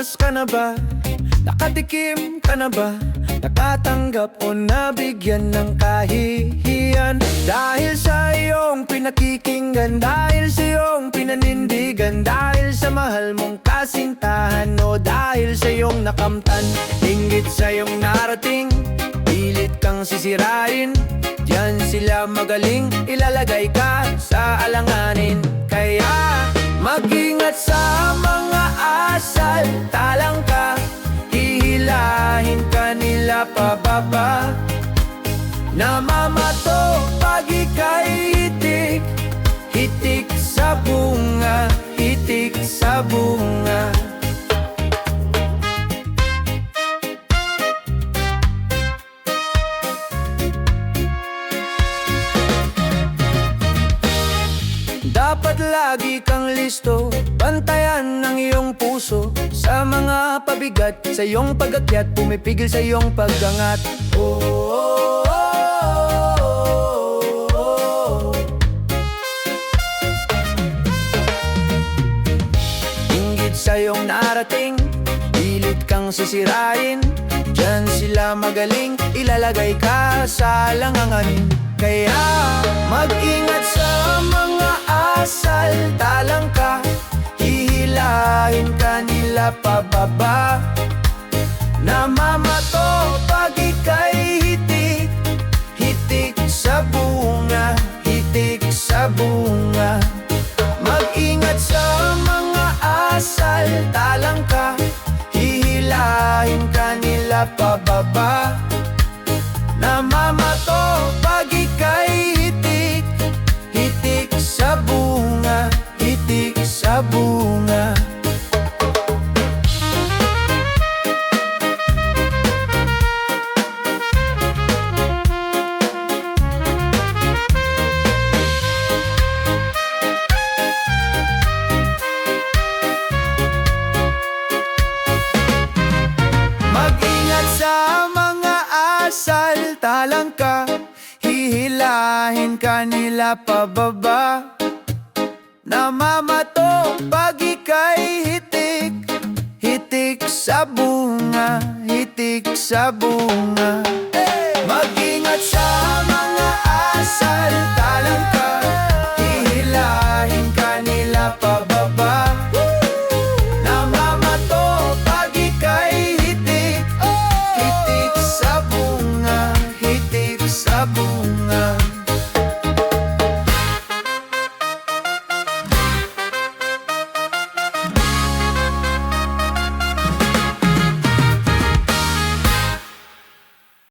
Nakaranas ka na ba? Nakatikim ka na ba? Nakatanggap o nabigyan ng kahihiyan? Dahil sa iyong pinakikinggan, dahil sa iyong pinanindigan, dahil sa mahal mong kasintahan, o dahil sa iyong nakamtan. Inggit sa iyong narating, pilit kang sisirain. Diyan sila magaling, ilalagay ka sa alanganin. Kaya mag-ingat sa mga asal, talang ka, hihilahin ka nila pababa. Namamato pag ika'y hitik, hitik sa bunga, hitik sa bunga. Dapat lagi kang listo, bantayan ng iyong puso. Sa mga pabigat, sa iyong pag-akyat, pumipigil sa iyong pag-angat. Oh, oh, oh, oh, oh. Inggit sa iyong narating, pilit kang sisirain. Diyan sila magaling, ilalagay ka sa langanganin. Kaya mag-ingat sa mga asal, talang ka, hihilahin ka nila pababa. Namamato pag ika'y hitik, hitik sa bunga, hitik sa bunga. Mag-ingat sa mga asal, talang ka, hihilahin ka nila pababa. Namamato pag ika'y hitik, hitik sa bunga, hitik sa bunga. Mag-ingat sa mga asal, talang ka, hihilahin ka nila pababa. Namamato pag ika'y hitik, hitik sa bunga, hitik sa bunga. Mag-ingat sa mga asal, talang ka, hihilahin ka nila pababa. Namamato pag ika'y hitik, hitik sa bunga, hitik sa bunga.